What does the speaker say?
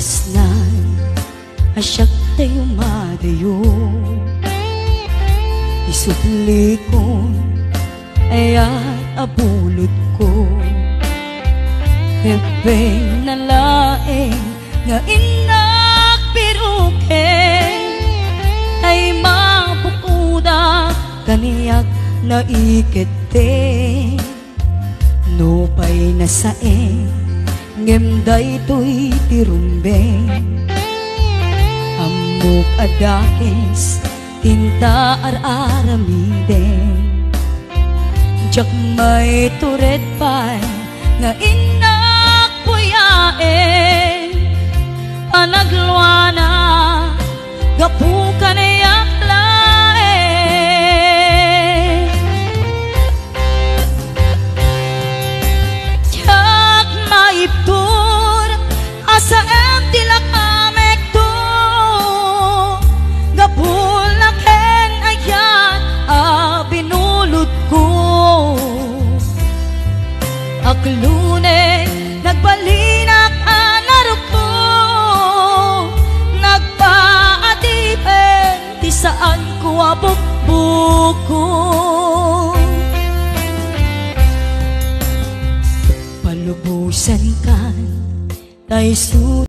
Asnan asyak tayo madayo isupli ko ayat abulot ko Hebeng na laeng nga inak piruken ay mapukuda kaniyak na ikete no pay nasaeng ngemday to'y tirumbeng amok adakes tinta ar-aramiden jak may turet pay nga inak puyaen panagluana gapukan ayak laen jak maiptur asa em tilak amek to gapul na ken ayan binulot ko aklune nagbalinak anaro ko nagpaatipen di saan ko abukbuko palubusan kan tay su